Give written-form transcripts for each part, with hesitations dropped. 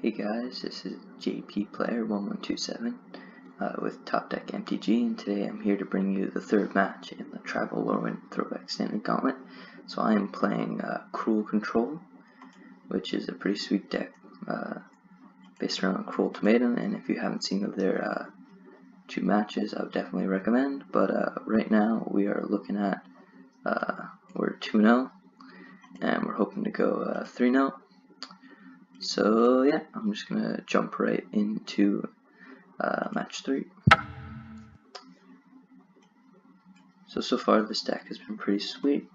Hey guys, this is JP Player 1127 with Top Deck MTG, and today I'm here to bring you the third match in the Tribal Lorwyn Throwback Standard Gauntlet. So I am playing Cruel Control, which is a pretty sweet deck based around Cruel Tomato, and if you haven't seen their two matches, I would definitely recommend. But right now we are looking at, we're 2-0, and we're hoping to go 3-0. So yeah, I'm just gonna jump right into match 3. So far this deck has been pretty sweet.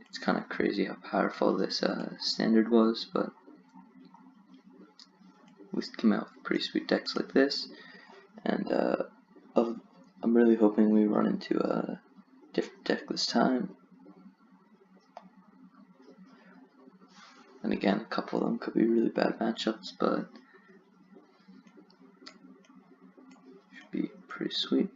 It's kind of crazy how powerful this standard was, but we came out with pretty sweet decks like this, and I'm really hoping we run into a different deck this time. And again, a couple of them could be really bad matchups, but should be pretty sweet.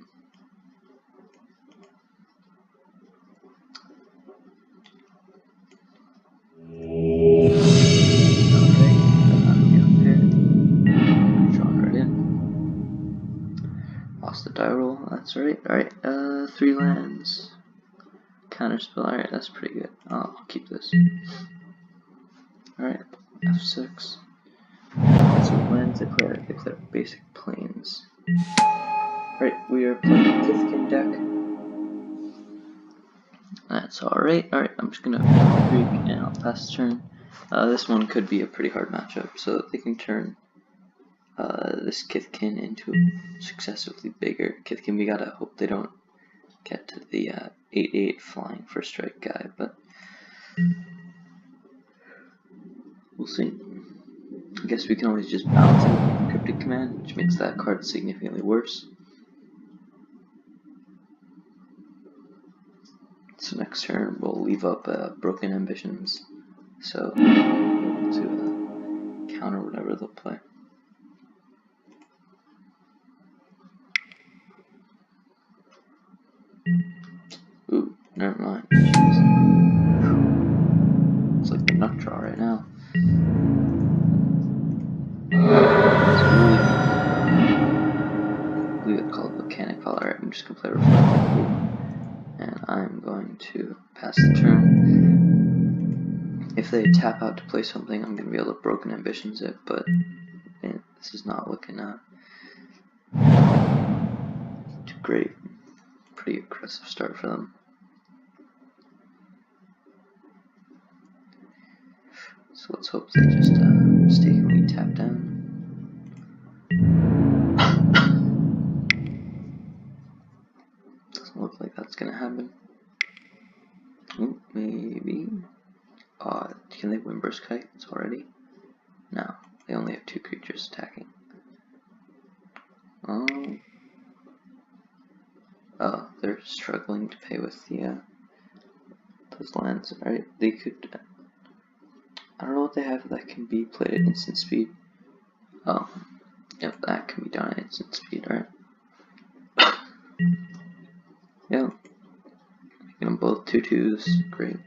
The die roll, that's right. Alright, 3 lands. Counterspell, alright, that's pretty good. I'll keep this. Alright, F6. So lands they play basic planes. Alright, we are playing a Kithkin deck. That's alright. Alright, I'm just gonna Greek and I'll pass the turn. This one could be a pretty hard matchup, so they can turn this Kithkin into a successively bigger Kithkin. We gotta hope they don't get to the 8/8 flying first strike guy, but we'll see. I guess we can always just balance it with Cryptic Command, which makes that card significantly worse. So next turn we'll leave up Broken Ambitions, so to counter whatever they'll play. Ooh, never mind. Jeez. It's like the nut draw right now. It's really I believe it's called Volcanic Fall. Alright, I'm just gonna play Reflective, and I'm going to pass the turn. If they tap out to play something, I'm gonna be able to Broken Ambitions it, but man, this is not looking too great. Pretty aggressive start for them. So let's hope they just mistakenly tap down. Doesn't look like that's gonna happen. Ooh, maybe. Can they win Burst Kites already? No, they only have 2 creatures attacking. Oh, they're struggling to pay with the those lands. Alright, they could. I don't know what they have that can be played at instant speed. Oh, yep, that can be done at instant speed. Alright. Yep, making them both 2/2s. Great.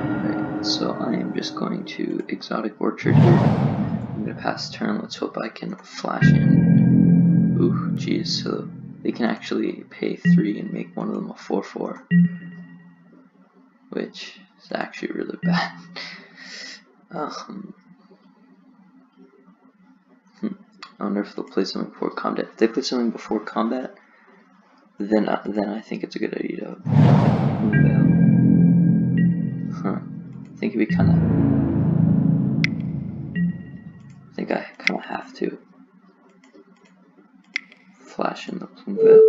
Alright, so I am just going to Exotic Orchard here. I'm gonna pass the turn. Let's hope I can flash in. Ooh, geez, so they can actually pay 3 and make one of them a 4/4, which is actually really bad. I wonder if they'll play something before combat. If they play something before combat, then I think it's a good idea to move out. I think it'd be I think I kind of have to flash in the Plume Veil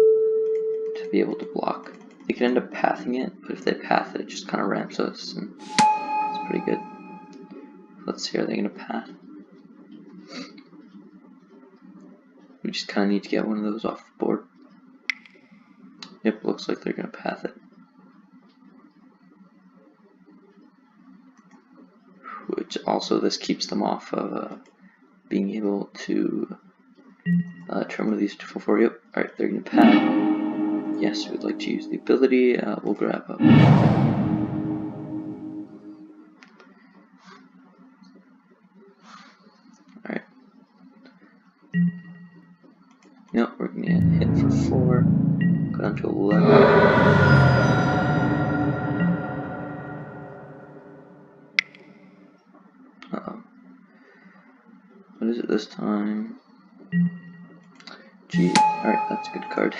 to be able to block. They could end up pathing it, but if they path it, it just kind of ramps us, and it's pretty good. Let's see, are they going to path? We just kind of need to get one of those off the board. Yep, looks like they're going to path it. Which also, this keeps them off of being able to Turn one of these to 4/4. Yep. Alright, they're gonna pack. Yes, we'd like to use the ability. We'll grab up. Alright. Yep, we're gonna hit for 4. Go down to 11. Uh-oh. What is it this time? G. Alright, that's a good card.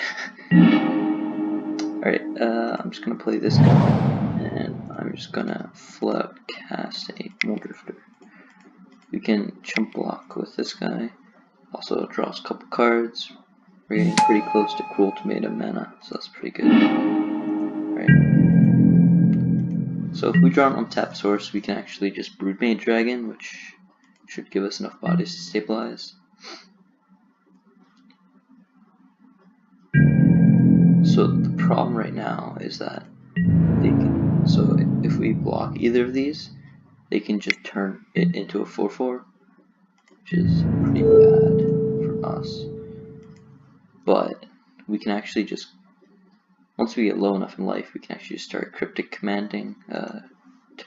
Alright, I'm just gonna play this guy, and I'm just gonna flat cast a Moldrifter. We can chump block with this guy. Also draws a couple cards. We're getting pretty close to Cruel Ultimatum mana, so that's pretty good. Alright. So if we draw an untapped source, we can actually just Broodmage Dragon, which should give us enough bodies to stabilize. So the problem right now is that they can, so if we block either of these, they can just turn it into a 4/4, which is pretty bad for us. But we can actually just, once we get low enough in life, we can actually just start Cryptic Commanding to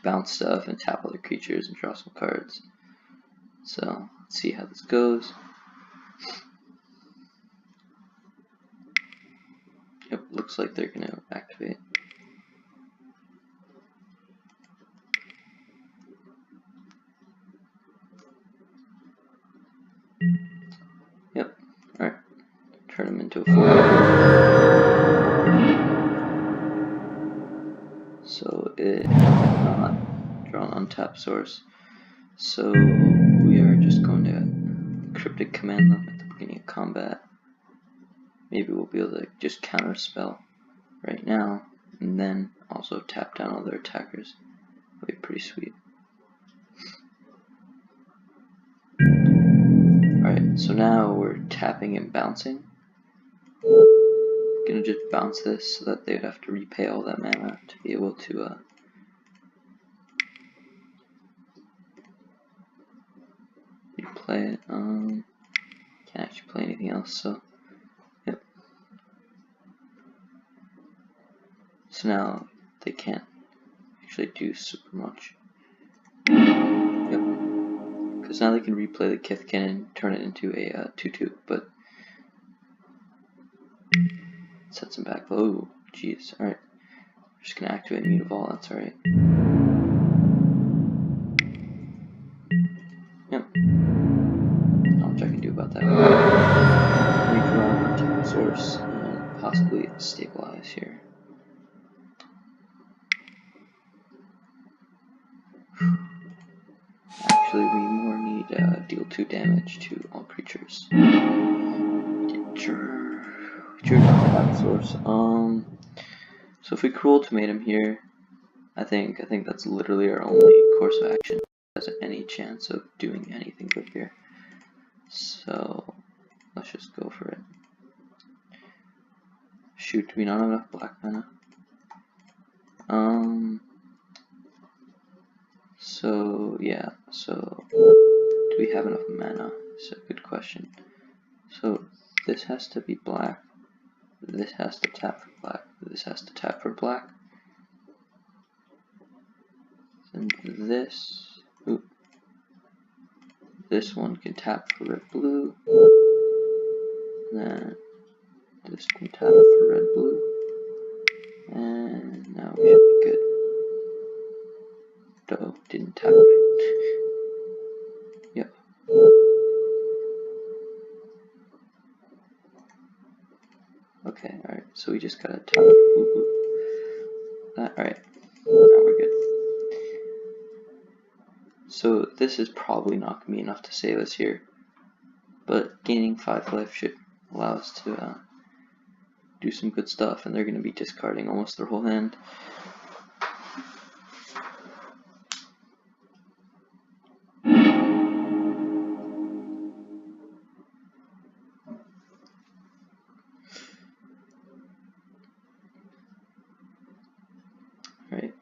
bounce stuff and tap other creatures and draw some cards. So let's see how this goes. Yep, looks like they're going to activate. Yep, alright. Turn them into a 4. So it not draw an untapped source. So we are just going to Cryptic Command them at the beginning of combat. Maybe we'll be able to just counter spell right now, and then also tap down all their attackers. That'll be pretty sweet. Alright, so now we're tapping and bouncing. Gonna just bounce this so that they'd have to repay all that mana to be able to replay it. Can't actually play anything else, so yep. So now they can't actually do super much. Yep. Because now they can replay the Kithkin and turn it into a 2/2, but sets them back. Oh, jeez. Alright. We're just gonna activate Mutavault, that's alright. Yep. Not much I can do about that. Redraw our type source and possibly stabilize here. Actually, we more need deal 2 damage to all creatures. That source. So if we Cruel Ultimatum here, I think that's literally our only course of action. Has any chance of doing anything good here. So let's just go for it. Shoot, do we not have enough black mana? So yeah, so do we have enough mana? It's a good question. So this has to be black, this has to tap for black, this has to tap for black, and this, this one can tap for red blue, then this can tap for red blue, and now we should be good. Though didn't tap right. Yep. Okay, alright, so we just gotta tap blue blue. Alright, now we're good. So this is probably not gonna be enough to save us here, but gaining 5 life should allow us to do some good stuff, and they're gonna be discarding almost their whole hand. Right.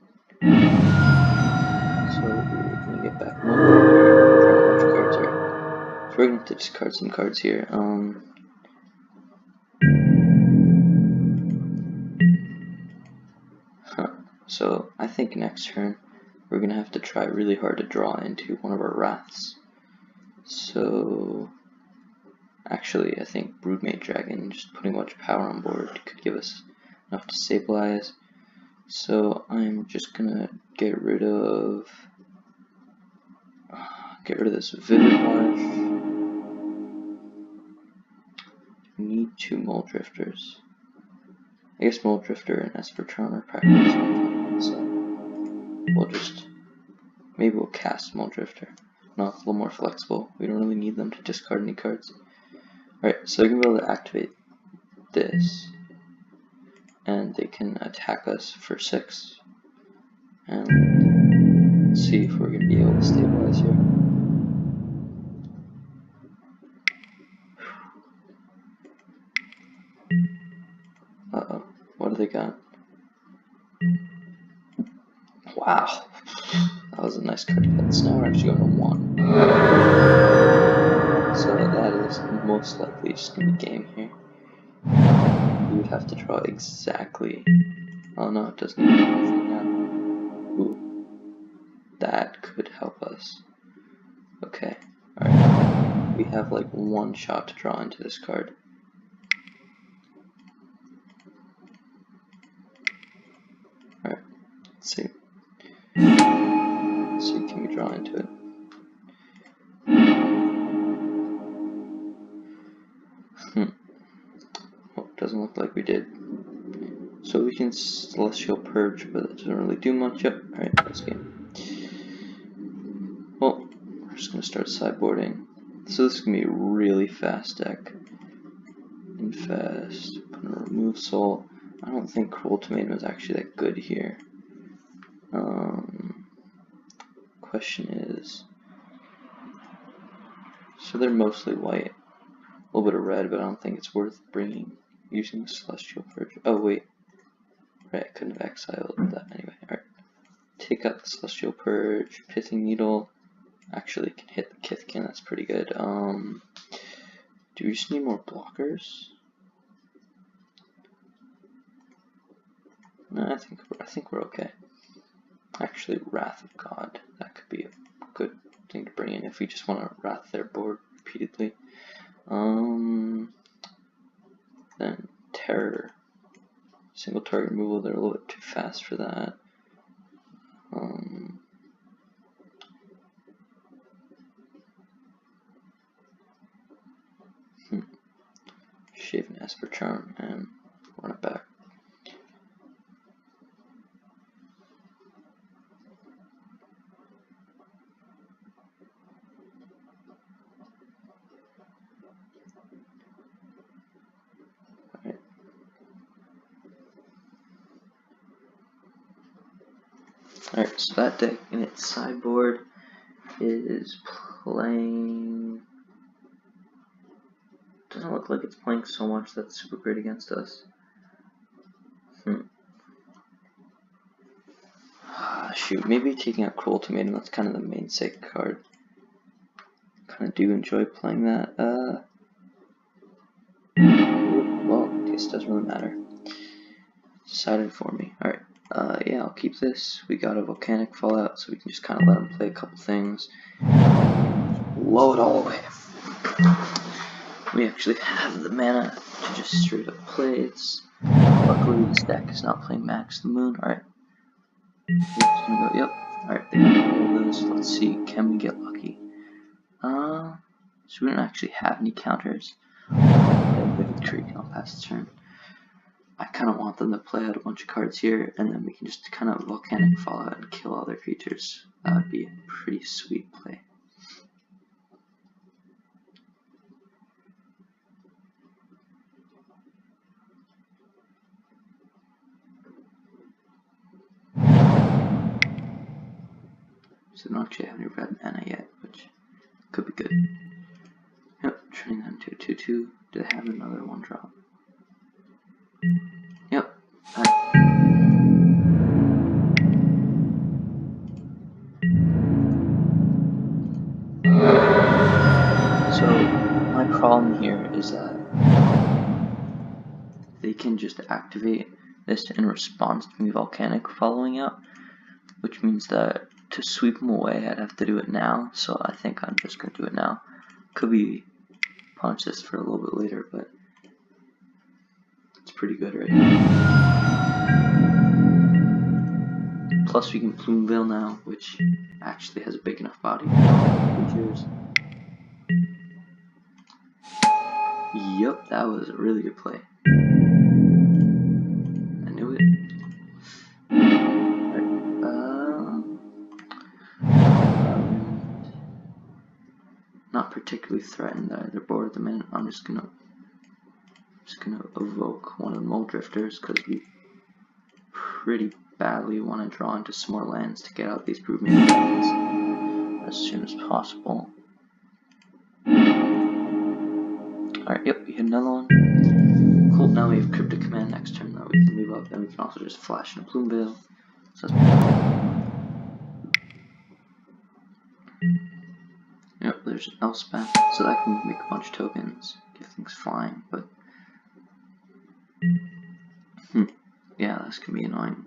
So we're gonna get back one. Draw a bunch of cards, right? So we're we're gonna have to discard some cards here. So I think next turn we're gonna have to try really hard to draw into one of our wraths. So actually, I think Broodmate Dragon, just putting a bunch of power on board, could give us enough to stabilize. So I'm just gonna get rid of this Vivid Marsh. We need 2 Mole Drifters. I guess Mole Drifter and Espertron are practically so maybe we'll cast Mole Drifter. No, it's a little more flexible. We don't really need them to discard any cards. Alright, so they're gonna be able to activate this, and they can attack us for 6. And let's see if we're gonna be able to stabilize here. Uh-oh, what do they got? Wow, that was a nice card hit. So now we're actually going to 1. So that is most likely just going to be game here. We would have to draw exactly. Oh no, it doesn't even do anything now. Ooh, that could help us. Okay, alright. We have like 1 shot to draw into this card. Alright, let's see. Let's see, can we draw into it? Well, doesn't look like we did. So we can Celestial Purge, but that doesn't really do much. Yep, alright, that's game. Well, we're just going to start sideboarding. So this is going to be a really fast deck. Infest, remove Soul. I don't think Cruel Tomato is actually that good here. Question is, so they're mostly white, a little bit of red, but I don't think it's worth using the Celestial Purge. Oh wait, right, I couldn't have exiled that anyway. Alright, take out the Celestial Purge, Pithing Needle, actually can hit the Kithkin, that's pretty good. Do we just need more blockers? No, I think we're okay. Actually, Wrath of God, that could be a good thing to bring in if we just want to wrath their board repeatedly. Then Terror, single target removal, they're a little bit too fast for that. Shaven Esper Charm and run it back. Alright, so that deck in its sideboard is playing. Doesn't look like it's playing so much that's super great against us. Shoot, maybe taking out Cruel Tomato, that's kind of the main sake card. Kind of do enjoy playing that. Well, I guess it doesn't really matter. Decided for me. Alright. Yeah, I'll keep this. We got a Volcanic Fallout, so we can just kind of let him play a couple things. Blow it all away. We actually have the mana to just straight up play it. Luckily, this deck is not playing Max the Moon. Alright. Just gonna go, yep. Alright, they have all those. Let's see, can we get lucky? So we don't actually have any counters. Vivid Creek, I'll pass the turn. I kind of want them to play out a bunch of cards here, and then we can just kind of Volcanic Fallout and kill all their creatures. That would be a pretty sweet play. So they don't actually have any red mana yet, which could be good. Yep, turning that into a 2/2. Do they have another 1-drop? Yep. So my problem here is that they can just activate this in response to me volcanic following up, which means that to sweep them away I'd have to do it now, so I think I'm just going to do it now. Could be punish this for a little bit later, but it's pretty good right now. Plus we can Plumeveil now, which actually has a big enough body. Cheers. Yup, that was a really good play. I knew it. Not particularly threatened that they're bored at the minute. I'm just gonna evoke one of the Mole Drifters because we pretty badly want to draw into some more lands to get out these Broodmate Dragons as soon as possible. Alright, yep, we hit another one. Cool, now we have Cryptic Command next turn that we can move up, and we can also just flash in a Plumeveil. So yep, there's an Elspeth, so that can make a bunch of tokens, give things flying, but yeah, this can be annoying.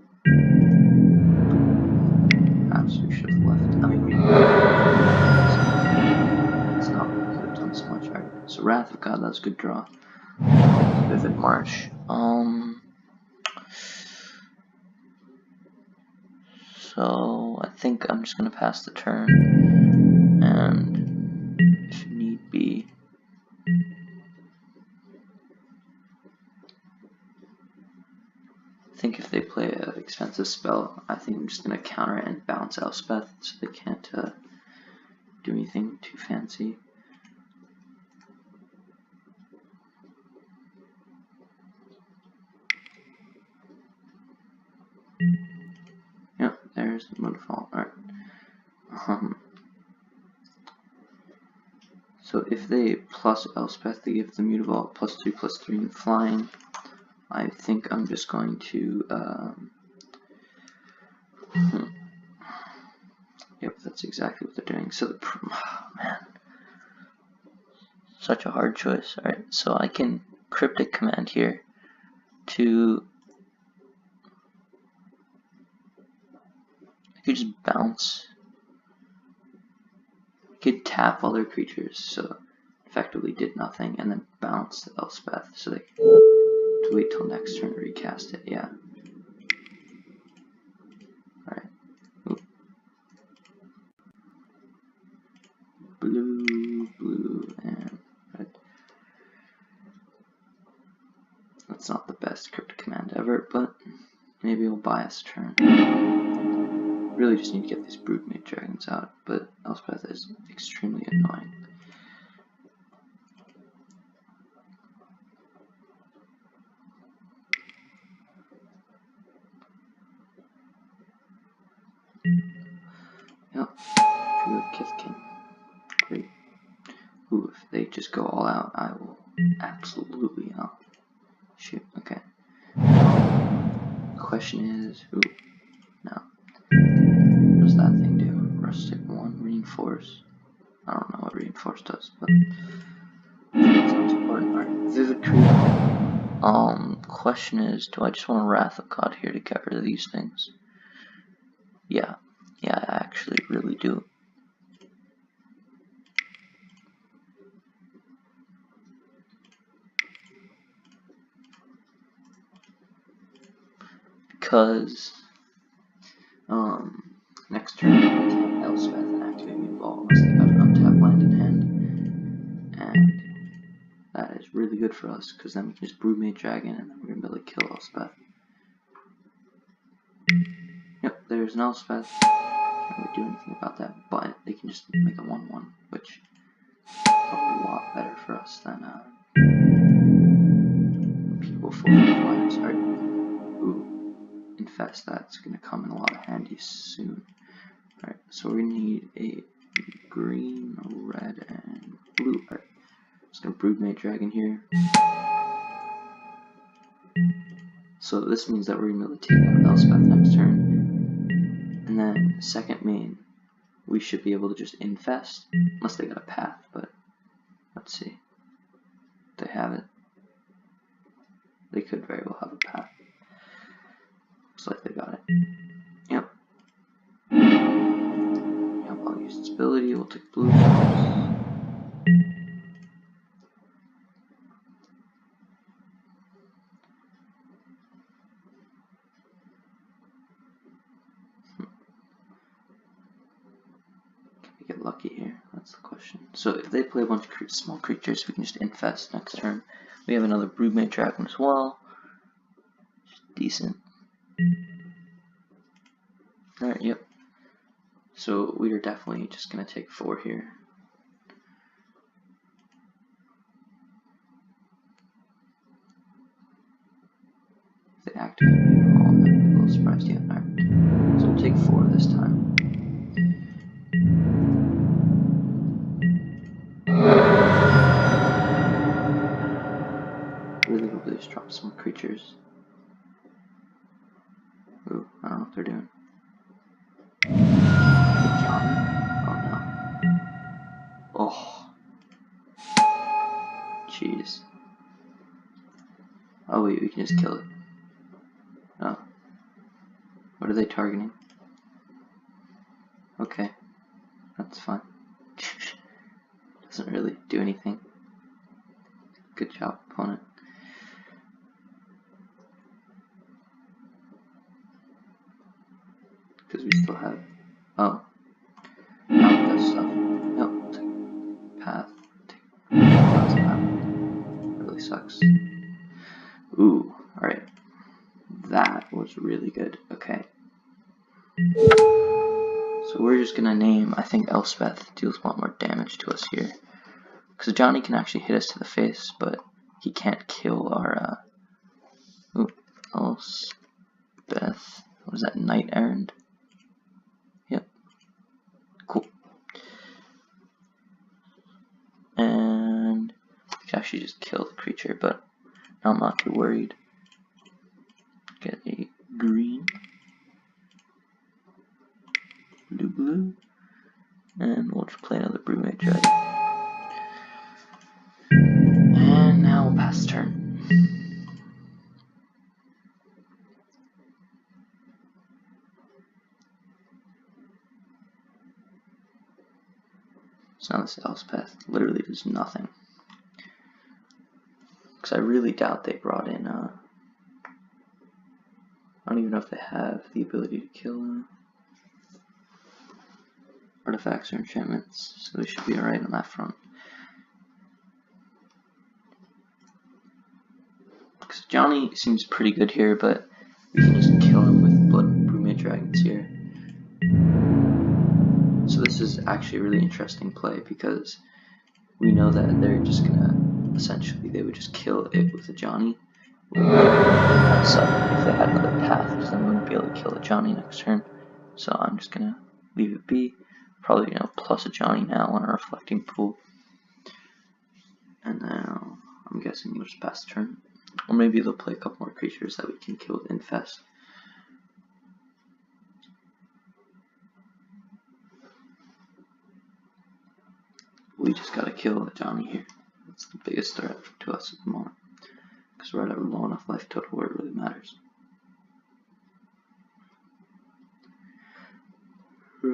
Perhaps we should have left. I mean, it's not what we could have done so much. Alright, so Wrath of God, that's a good draw. Vivid March. So I think I'm just gonna pass the turn, and if need be, I think if they play an expensive spell, I think I'm just gonna counter it and bounce Elspeth so they can't do anything too fancy. Yep, there's the Moonfall. Alright. So if they plus Elspeth, they give the Mutavault +3/+3 in flying. I think I'm just going to yep, that's exactly what they're doing. So man, such a hard choice. Alright, so I can Cryptic Command here to, I could just bounce. I could tap all their creatures, so effectively did nothing, and then bounce the Elspeth, so they could to wait till next turn to recast it. Yeah. Alright. Blue, and red. That's not the best Cryptic Command ever, but maybe it'll buy us a turn. Really just need to get these Broodmate Dragons out, but Elspeth is extremely annoying. Yep, Druid Kith King. Great. Ooh, if they just go all out, I will absolutely shoot, okay. Question is, ooh, no. What does that thing do? Rustic 1, Reinforce. I don't know what Reinforce does, but it's not important. Alright, Vivid Creep. Question is, do I just want a Wrath of God here to get rid of these things? Yeah, I actually really do. Because next turn we can Elspeth and activate Mutavault unless they got an untapped land in hand, and that is really good for us because then we can just Broodmate Dragon and then we're gonna be able to kill Elspeth. Yep, there's an Elspeth. Can't really do anything about that, but they can just make a 1/1, which is a lot better for us than people 4/5. Sorry. Ooh. Infest, that's going to come in a lot of handy soon. Alright, so we need a green, red, and blue. Alright, just going to Broodmate Dragon here. So this means that we're going to be able to take out Elspeth next turn. And then second main, we should be able to just infest, unless they got a path, but Let's see. They have it. They could very well have a path. Looks like they got it. Yep. Yep, I'll use its ability. We'll take blue. Get lucky here, that's the question. So if they play a bunch of small creatures, we can just infest next turn. We have another Broodmate Dragon as well. Just decent. Alright, yep. So we are definitely just going to take 4 here. If they activate Beanhole, I'd be a little surprised yet. Alright. So we'll take 4 this time. Really hope they just drop some creatures. Ooh, I don't know what they're doing. Johnny? Oh no. Oh. Jeez. Oh wait, we can just kill it. Oh. What are they targeting? Okay. That's fine. Doesn't really do anything. Good job, opponent. Because we still have... Oh. Now it does stuff. Nope. Take path. Take path. Really sucks. Ooh. Alright. That was really good. Okay. So we're just gonna name, I think Elspeth deals a lot more damage to us here. Because Johnny can actually hit us to the face, but he can't kill our, ooh, Elspeth. What is that, Knight Errand? Yep. Cool. And we can actually just kill the creature, but I'm not too worried. Get a green. Blue. And we'll just play another Broodmate Dragon. And now we'll pass turn. So now this Elspeth literally does nothing. Because I really doubt they brought in, I don't even know if they have the ability to kill artifacts or enchantments, so they should be alright on that front. Because Johnny seems pretty good here, but we can just kill him with Blood Broodmate Dragons here. So this is actually a really interesting play, because we know that they're just gonna, essentially, they would just kill it with a Johnny. That suck if they had another path, because then we wouldn't be able to kill a Johnny next turn. So I'm just gonna leave it be. Probably, plus a Johnny now on a reflecting pool. And now, I'm guessing we'll just pass the turn. Or maybe they'll play a couple more creatures that we can kill with Infest. We just gotta kill a Johnny here. That's the biggest threat to us at the moment. Because we're at a low enough life total where it really matters. If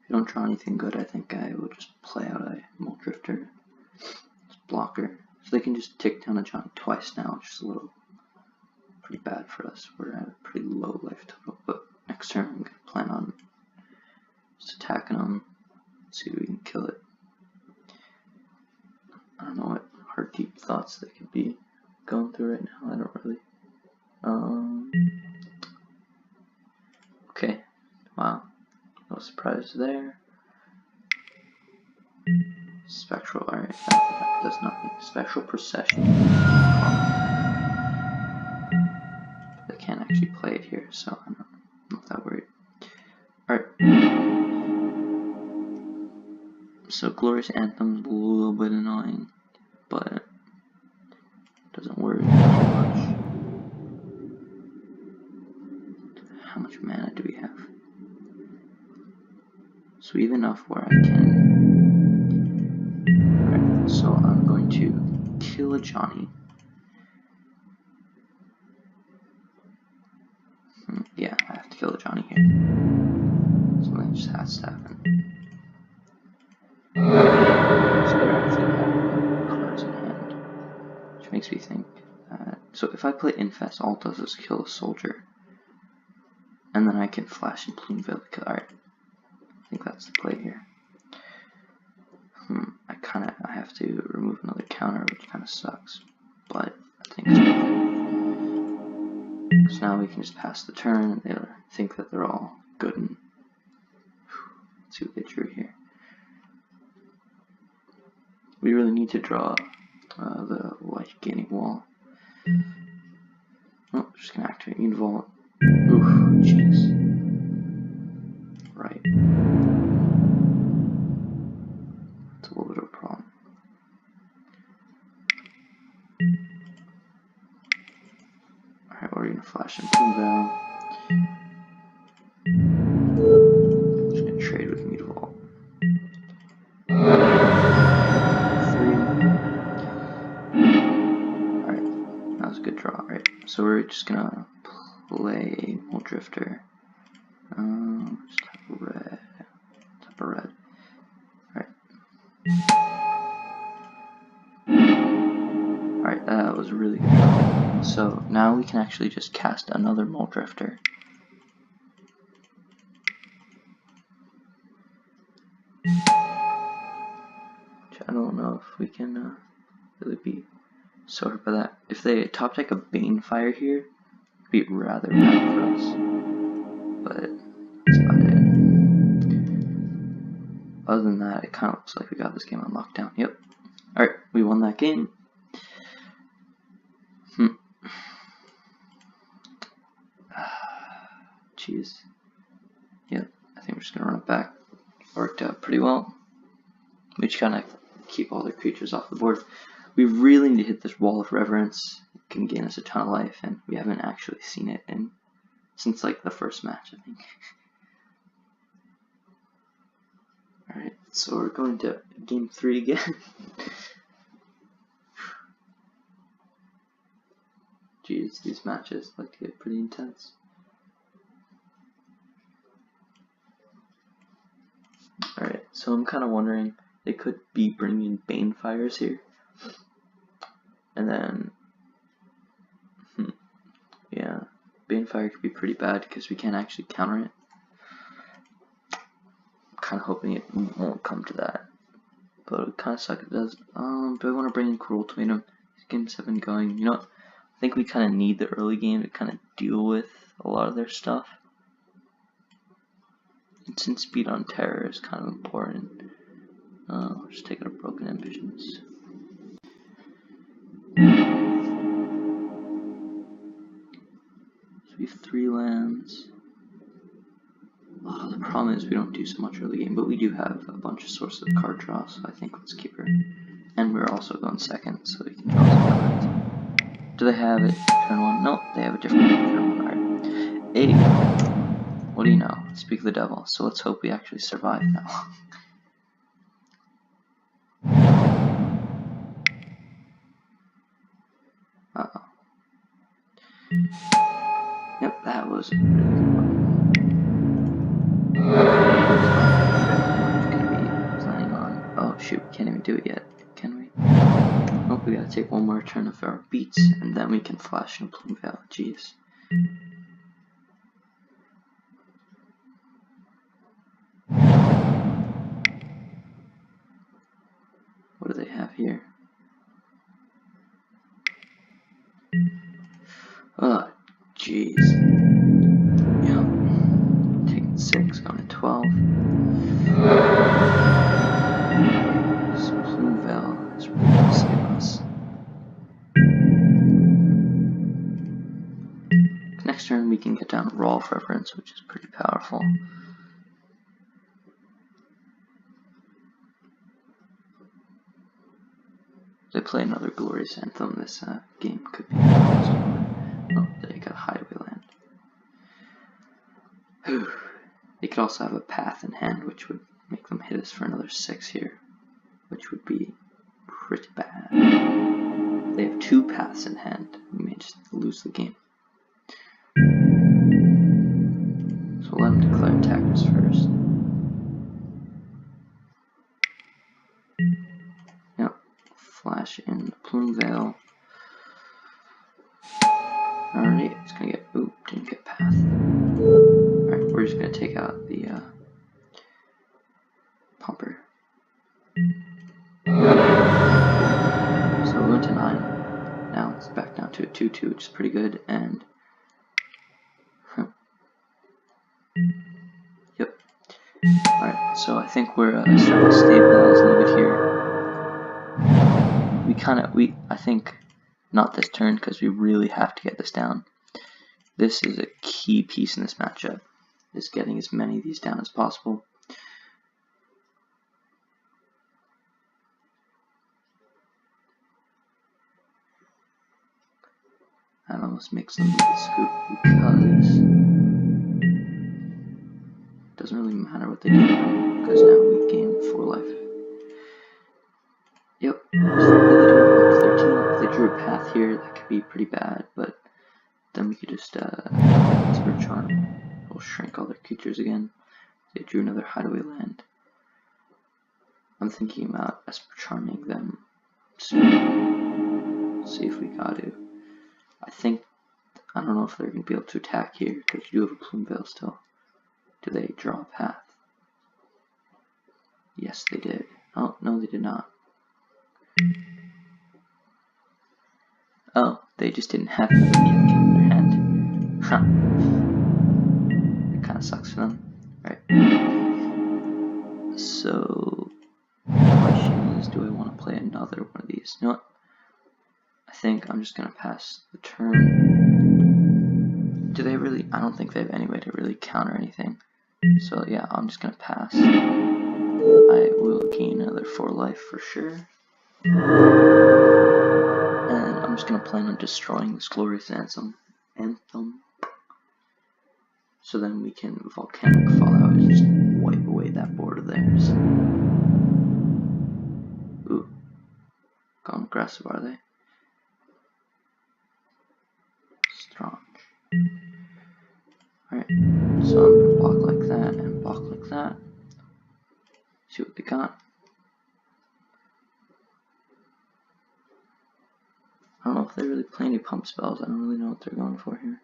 you don't draw anything good, I think I will just play out a Mold Drifter. Just blocker. So they can just tick down a Johnny twice now, which is a little pretty bad for us. We're at a pretty low life total, but next turn I'm going to plan on just attacking them, see if we can kill it. I don't know what heart deep thoughts they could be going through right now, I don't really. Okay, wow, no surprise there. Spectral, alright, that does nothing. Spectral Procession. They can't actually play it here, so I'm not that worried. Alright. So Glorious Anthem's a little bit annoying, but it doesn't worry me too much. How much mana do we have? So we have enough where I can So I'm going to kill a Johnny. Yeah, I have to kill a Johnny here. Something just has to happen. So they actually have cards in hand, which makes me think that. So if I play Infest, all it does is kill a soldier, and then I can flash and Plume Veil. Alright, I think that's the play here. I have to remove another counter, which kind of sucks, but I think it's worth it. Because now we can just pass the turn, and they think that they're all good. And let's see what they drew here. We really need to draw the white gaining wall. Oh, just gonna activate Univolt. Oof, jeez. Right. It's a little bit of a problem. Alright, we're gonna flash and Plume Veil. Just gonna trade with Univolt. 3. Alright, that was a good draw. Alright, so we're just gonna play Mole Drifter. Just tap a red. Tap a red. Alright, that was a really good draw. So now we can actually just cast another Mole Drifter. Which I don't know if we can really be sorted by that. If they top deck a Banefire here, it'd be rather bad for us. But that's about it. Other than that, it kind of looks like we got this game on lockdown. Yep. Alright, we won that game. Jeez. Yep, I think we're just gonna run it back. Worked out pretty well. We just kind of keep all the creatures off the board. We really need to hit this Wall of Reverence. It can gain us a ton of life, and we haven't actually seen it since like the first match, I think. Alright, so we're going to game 3 again. Jeez, these matches like to get pretty intense. Alright, so I'm kind of wondering, they could be bringing Banefires here. And then, yeah, Banefire could be pretty bad because we can't actually counter it. I'm kind of hoping it won't come to that. But it would kind of suck if it does. Do I want to bring in Cruel Ultimatum? These games have been going, you know what? I think we kind of need the early game to kind of deal with a lot of their stuff. And since Speed on Terror is kind of important, we'll just take out a Broken Ambitions. So we have 3 lands. Oh, the problem is we don't do so much early game, but we do have a bunch of sources of card draw, so I think let's keep her. And we're also going second, so we can draw some cards. Do they have it turn 1? Nope, they have a different turn 1. Alright. Hey, what do you know? Speak of the devil. So let's hope we actually survive now. Uh-oh. Yep, that was a really good one. What can we be planning on? Oh shoot, we can't even do it yet, can we? Oh, we gotta take one more turn of our beats, and then we can flash and Plume Veil. Jeez. What do they have here? Oh, jeez. Yep. Taking 6, going to 12. This Plume Veil is really going to save us. Next turn we can get down Wall of Reverence, which is pretty powerful. If they play another Glorious Anthem, this game could be possible. Oh, they got a Hideaway Land. Whew. They could also have a Path in hand, which would make them hit us for another 6 here, which would be pretty bad. They have 2 paths in hand. We may just lose the game. So let them declare attackers first. Yep. Flash in the Plume Veil. Alright, it's gonna get. Oop, didn't get path. Alright, we're just gonna take out the pumper. So we went to 9. Now it's back down to a 2-2, which is pretty good. And yep. Alright, so I think we're starting to stabilize a little bit here. I think not this turn because we really have to get this down. This is a key piece in this matchup, is getting as many of these down as possible. That almost makes them the scoop because it doesn't really matter what they do now, because now we gain 4 life. Yep, so really doing up to 13. If they drew a path here, that could be pretty bad, but then we could just Spirit Charm. We'll shrink all their creatures again. They drew another hideaway land. I'm thinking about Esper Charming them soon. Let's see if we got to. I don't know if they're going to be able to attack here, because you do have a Plume Veil still. Do they draw a path? Yes, they did. Oh, no, they did not. Oh, they just didn't have it yet in their hand. Huh. It kind of sucks for them. Right. So, the question is, do I want to play another one of these? You know what? I think I'm just going to pass the turn. Do they really? I don't think they have any way to really counter anything. So yeah, I'm just going to pass. I will gain another 4 life for sure. And I'm just going to plan on destroying this Glorious Anthem. So then we can Volcanic Fallout and just wipe away that board of theirs. Ooh. Gone aggressive, are they? Strong. Alright, so I'm going to block like that and block like that. See what they got. I don't know if they really play any pump spells. I don't really know what they're going for here.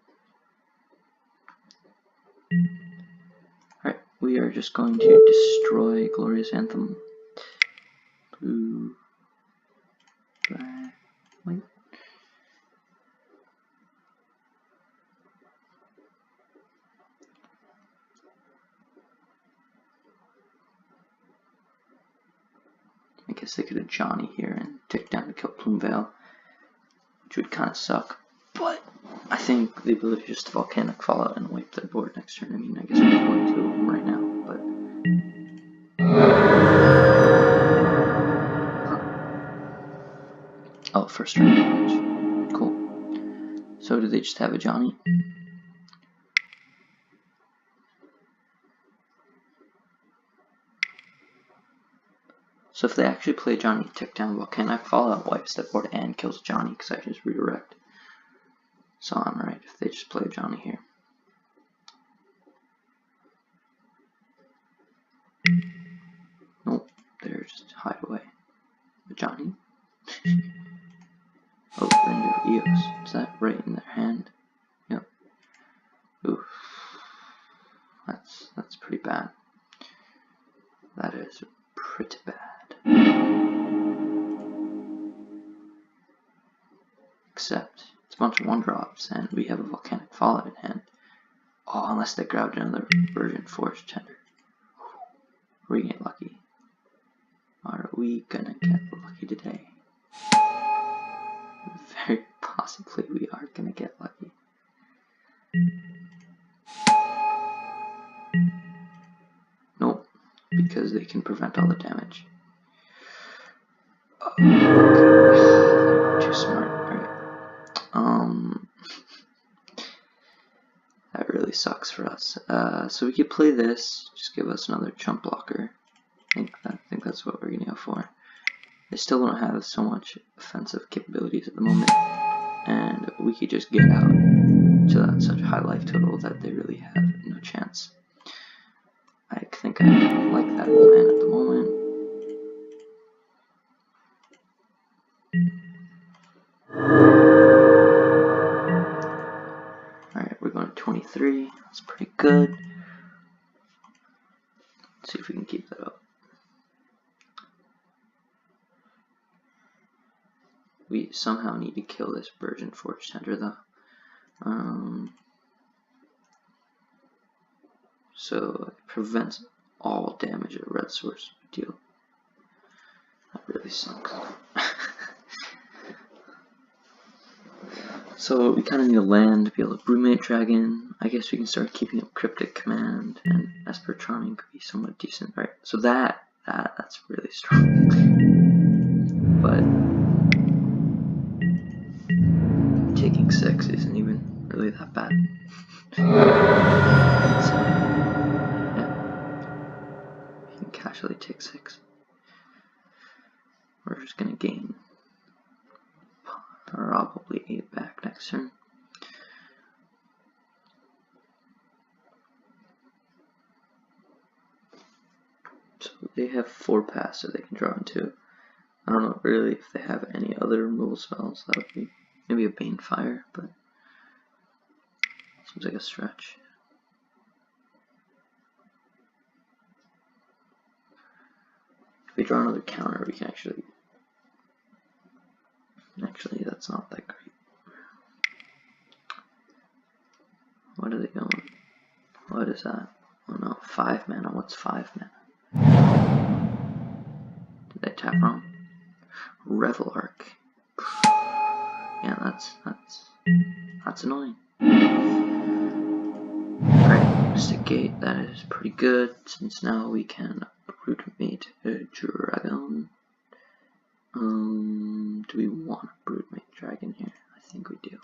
Alright, we are just going to destroy Glorious Anthem. Blue, black, white. I guess they could have Johnny here and tick down to kill Plume Veil, which would kind of suck. But I think the ability just to Volcanic Fallout and wipe their board next turn. I mean, I guess we're going to them right now, but oh, first turn damage. Cool. So do they just have a Johnny? So if they actually play Johnny, tick down Volcanic Fallout, wipes that board and kills Johnny because I just redirect. So I'm right if they just play Johnny here. Nope, they're just hide away. The Johnny. Oh, Render Eos. Is that right in their hand? Yep. Oof. That's pretty bad. That is pretty bad. Except it's a bunch of 1-drops and we have a Volcanic Fallout in hand. Oh, unless they grabbed another Virgin Force Tender. Are we getting lucky? Are we gonna get lucky today? Very possibly we are gonna get lucky. Nope, because they can prevent all the damage. Okay, they're too smart. Alright. That really sucks for us. So we could play this. Just give us another chump blocker. I think that's what we're gonna go for. They still don't have so much offensive capabilities at the moment, and we could just get out to that such high life total that they really have no chance. I think I like that plan at the moment. Alright, we're going to 23. That's pretty good. Let's see if we can keep that up. We somehow need to kill this Virgin Forge Tender though. So it prevents all damage at red source deal. That really sucks. So we kind of need a land to be able to Broodmate Dragon. I guess we can start keeping up Cryptic Command, and Esper Charming could be somewhat decent, right? So that's really strong. But taking 6 isn't even really that bad. So, yeah, we can casually take 6. We're just gonna gain probably 8 back next turn. So they have 4 paths that they can draw into. I don't know really if they have any other removal spells. That would be maybe a Banefire, but seems like a stretch. If we draw another counter, we can actually that's not that great. What are they going? What is that? Oh no, 5 mana. What's 5 mana? Did they tap wrong? Revel Arc. Yeah, that's annoying. Alright, Mystic Gate, that is pretty good, since now we can Broodmate a Dragon. Do we want a Broodmate Dragon here? I think we do.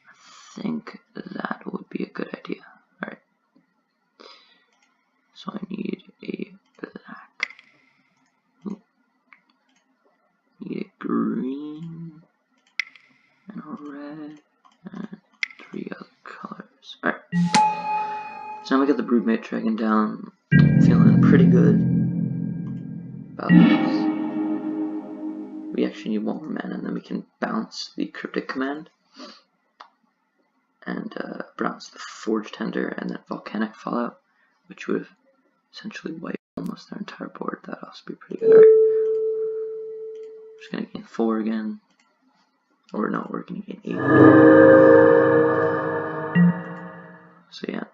I think that would be a good idea. Alright. So I need a black. Need a green and a red and 3 other colors. Alright. So now we got the Broodmate Dragon down. Feeling pretty good about this. We actually need 1 more mana, and then we can bounce the Cryptic Command and bounce the Forge Tender and then Volcanic Fallout, which would have essentially wiped almost their entire board. That'd also be pretty good. Alright. Just gonna gain 4 again. Or no, we're gonna gain 8. So yeah,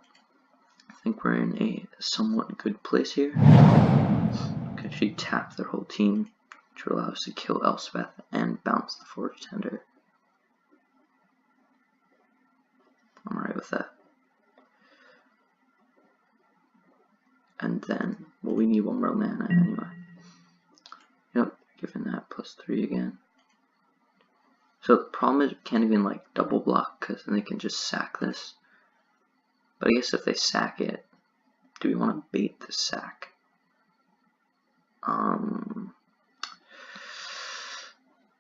I think we're in a somewhat good place here. We can actually tap their whole team, which will allow us to kill Elspeth and bounce the Forge Tender. I'm alright with that. And then, well, we need 1 more mana anyway. Yep, given that +3 again. So the problem is we can't even like double block, because then they can just sack this. But I guess if they sack it, do we want to bait the sack?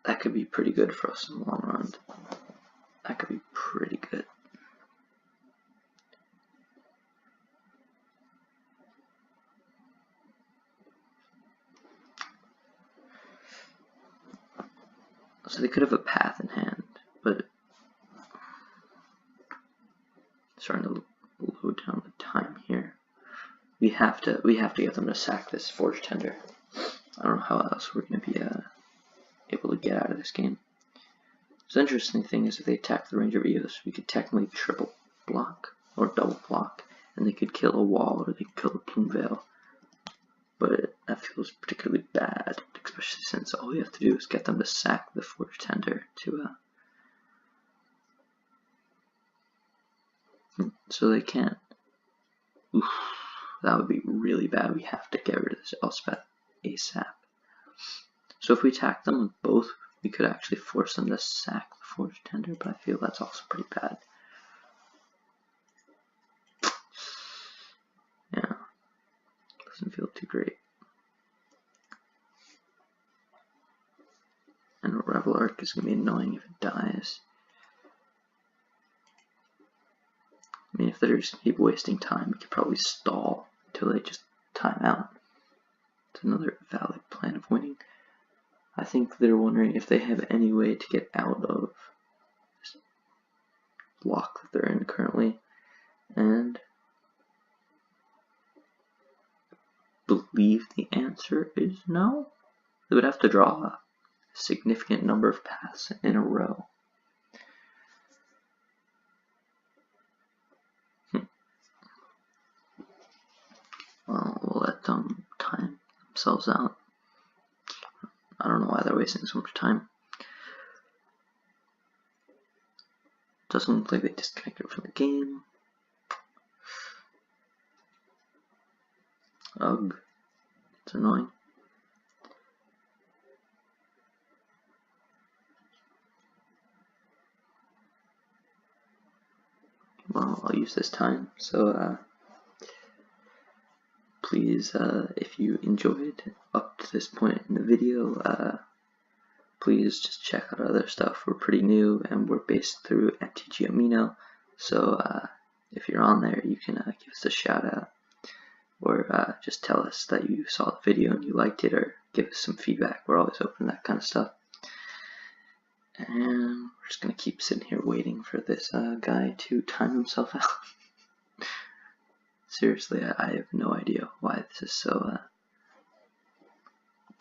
That could be pretty good for us in the long run. That could be pretty good. So they could have a path in hand, but starting to load down the time here. We have to get them to sack this Forge Tender. I don't know how else we're going to be able to get out of this game. So the interesting thing is if they attack the Ranger of Eos, we could technically triple block or double block, and they could kill a wall or they could kill the Plume Veil. But that feels particularly bad, especially since all we have to do is get them to sack the Forge Tender to so they can't. Oof, that would be really bad. We have to get rid of this Elspeth ASAP. So if we attack them with both, we could actually force them to sack the Forge Tender, but I feel that's also pretty bad. Yeah, doesn't feel too great. And a Revel Arc is going to be annoying if it dies. I mean, if they're just going to keep wasting time, we could probably stall until they just time out. It's another valid plan of winning. I think they're wondering if they have any way to get out of this lock that they're in currently. And I believe the answer is no. They would have to draw a significant number of paths in a row. Well, we'll let them time themselves out. I don't know why they're wasting so much time. Doesn't look like they disconnected from the game. Ugh. It's annoying. Well, I'll use this time. So, please, if you enjoyed up to this point in the video, please just check out our other stuff. We're pretty new and we're based through MTG Amino. So, if you're on there, you can give us a shout out or just tell us that you saw the video and you liked it, or give us some feedback. We're always open to that kind of stuff. And we're just going to keep sitting here waiting for this guy to time himself out. Seriously, I have no idea why this is so.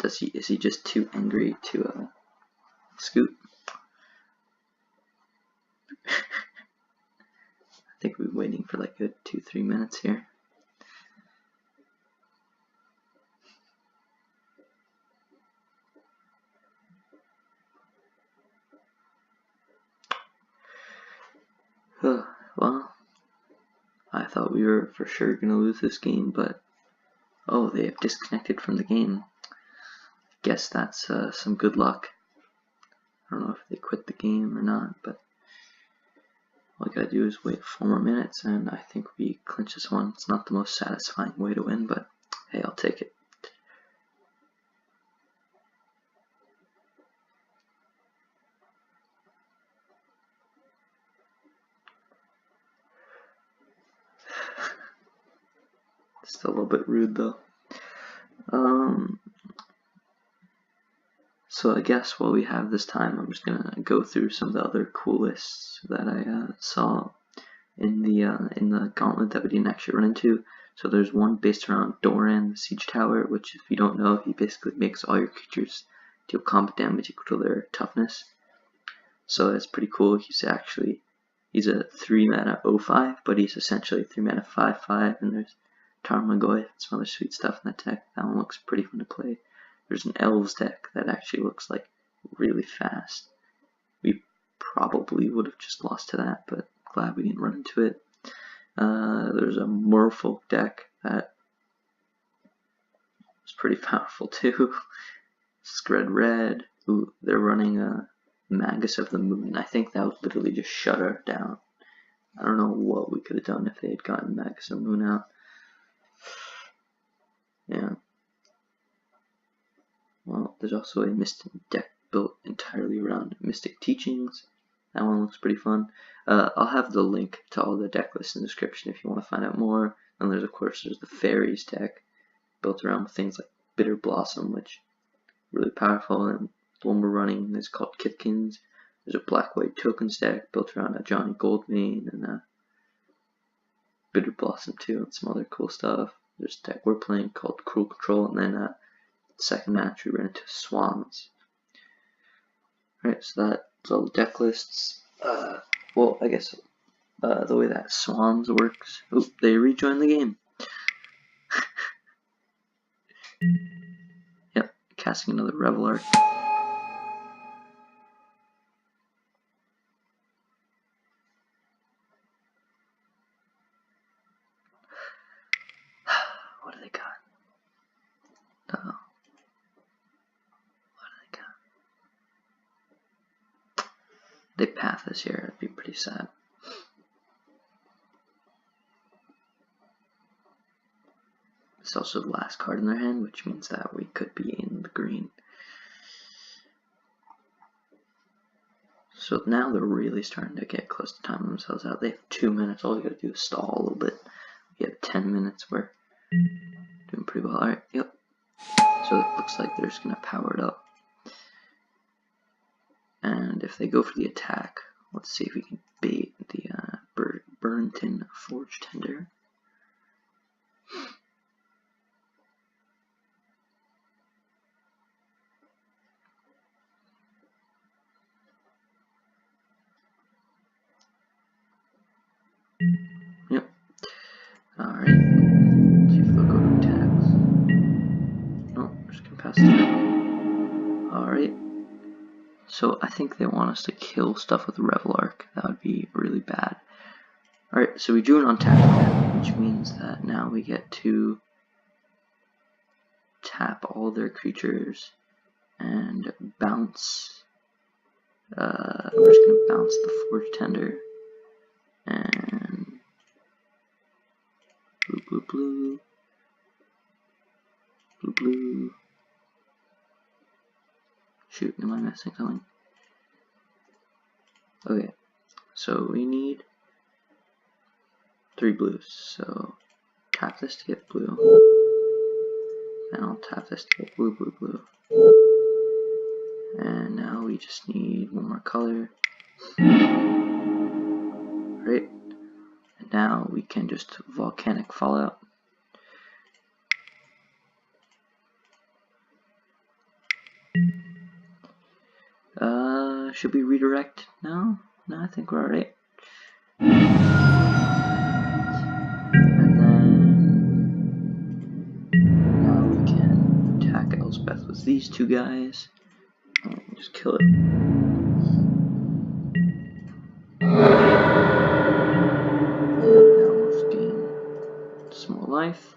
Is he just too angry to scoot? I think we've been waiting for like a 2-3 minutes here. Well, I thought we were for sure going to lose this game, but oh, they have disconnected from the game. I guess that's some good luck. I don't know if they quit the game or not, but all I gotta do is wait 4 more minutes, and I think we clinch this one. It's not the most satisfying way to win, but hey, I'll take it. Still a little bit rude though. So I guess while we have this time, I'm just gonna go through some of the other cool lists that I saw in the gauntlet that we didn't actually run into. So there's one based around Doran, the Siege Tower, which, if you don't know, he basically makes all your creatures deal combat damage equal to their toughness. So that's pretty cool. He's a 3 mana 05, but he's essentially 3 mana 5/5, and there's Tarmogoyf and some other sweet stuff in that deck. That one looks pretty fun to play. There's an Elves deck that actually looks like really fast. We probably would have just lost to that, but glad we didn't run into it. There's a Merfolk deck that was pretty powerful too. Scred Red. Ooh, they're running a Magus of the Moon. I think that would literally just shut her down. I don't know what we could have done if they had gotten Magus of the Moon out. Yeah. Well, there's also a Mystic deck built entirely around Mystic Teachings. That one looks pretty fun. I'll have the link to all the deck lists in the description if you want to find out more. And there's, of course, the Fairies deck built around things like Bitter Blossom, which is really powerful. And the one we're running is called Kithkins. There's a Black-White Tokens deck built around a Johnny Goldmane and a Bitter Blossom too, and some other cool stuff. There's a deck we're playing called Cruel Control, and then second match we ran into Swans. Alright, so that's all the deck lists. Well, I guess the way that Swans works. Oh, they rejoined the game. Yep, casting another Revel Arc. What do they got? Uh-oh. They path this year, it'd be pretty sad. It's also the last card in their hand, which means that we could be in the green. So now they're really starting to get close to timing themselves out. They have 2 minutes. All you gotta do is stall a little bit. We have 10 minutes. We're doing pretty well. Alright, yep. So it looks like they're just gonna power it up. And if they go for the attack, let's see if we can bait the Burnton Forge Tender. Yep. Alright. See if they'll go to attacks. No, we're just gonna pass through. Alright. So I think they want us to kill stuff with Revelark. That would be really bad. Alright, so we drew an untap, which means that now we get to tap all their creatures and bounce. We're just gonna bounce the Forge Tender. And blue, blue, blue, blue, blue. Shoot, am I missing something? Okay, so we need 3 blues. So tap this to get blue, and I'll tap this to get blue, blue, blue. And now we just need one more color. Right, and now we can just volcanic fallout. Should we redirect now? No, I think we're alright. And then now we can attack Elspeth with these 2 guys. Just kill it. Small life,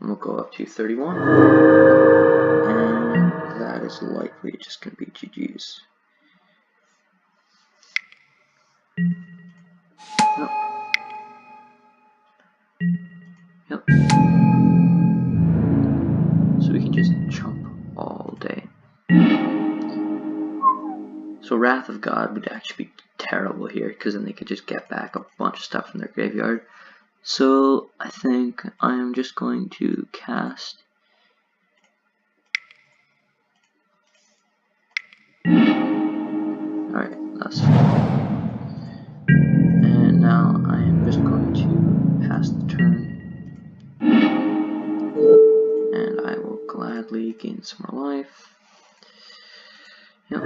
and we'll go up to 31, and that is likely just going to be GG's. Nope. Yep. So we can just chump all day. So Wrath of God would actually be terrible here, because then they could just get back a bunch of stuff from their graveyard. So I think I am just going to cast alright, that's fine. And now I am just going to pass the turn. And I will gladly gain some more life. Yep.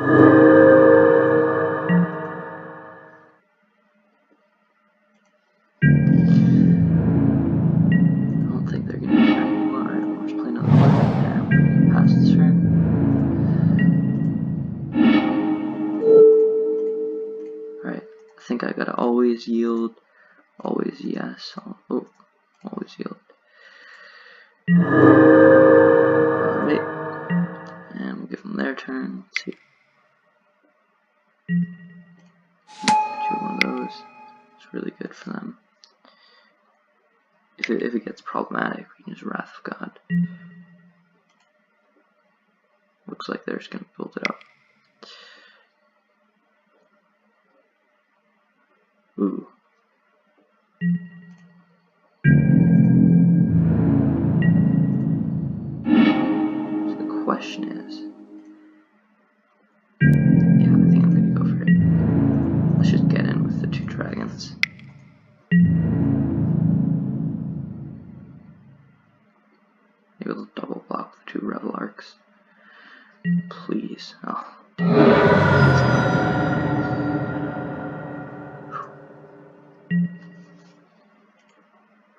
I think I gotta always yield, always yes, always yield. Alright, and we'll give them their turn. Let's see. Do one of those. It's really good for them. If it gets problematic, we can use Wrath of God. Looks like they're just gonna build it up. Ooh. So the question is, yeah, I think I'm gonna go for it. Let's just get in with the 2 dragons. Maybe we'll double block the 2 Revelarks. Please. Oh.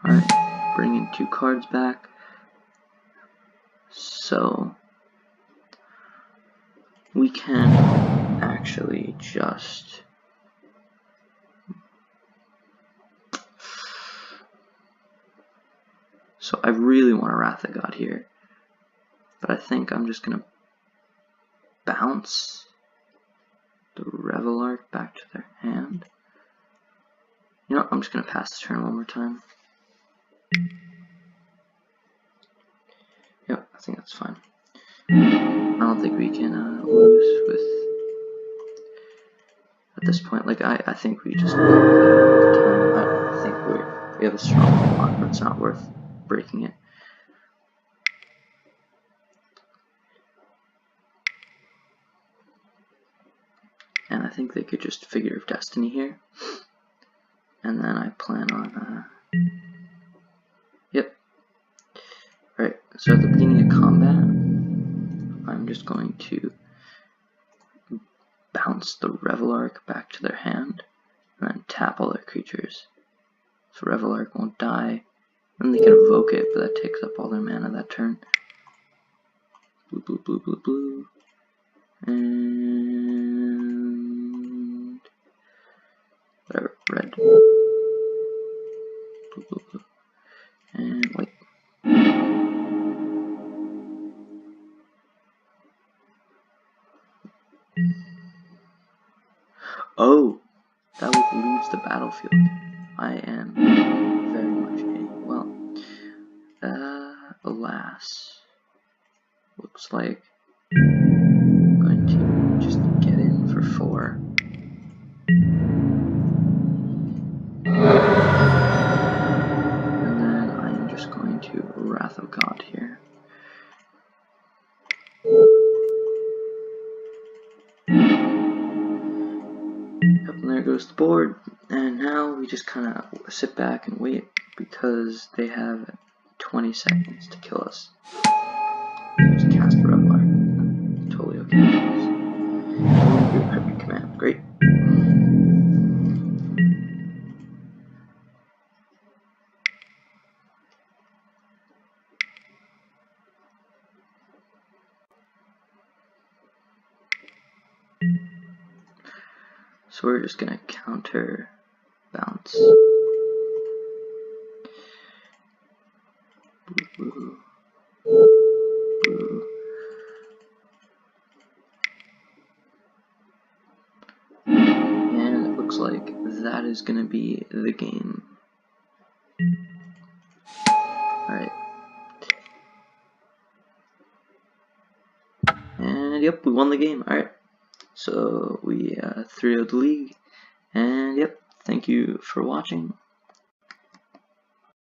Alright, bringing 2 cards back. So we can actually just so I really want a Wrath of God here, but I think I'm just gonna bounce the Revelark back to their hand. You know, I'm just gonna pass the turn one more time. Yep, I think that's fine. I don't think we can lose with at this point. Like, I think we just play the time. I think we have a strong block, but it's not worth breaking it. And I think they could just Figure of Destiny here. And then I plan on, yep. Alright, so at the beginning of combat, I'm just going to bounce the Revelark back to their hand, and then tap all their creatures. So Revelark won't die. Then they can evoke it, but that takes up all their mana that turn. Blue, blue, blue, blue, blue. And whatever, red. Blue, blue, blue. And white. Oh! That leaves the battlefield. I am very much well. Alas. Looks like I'm going to just get in for 4. And then I'm just going to Wrath of God here. Yep, and there goes the board. And now we just kind of sit back and wait because they have 20 seconds to kill us. Just cast a Revelark. Totally okay. Do a cryptic command. Great. So we're just gonna counter bounce. Blue, blue, blue. And it looks like that is gonna be the game. Alright. And yep, we won the game. Alright. So we 3-0'd the league. And yep, thank you for watching.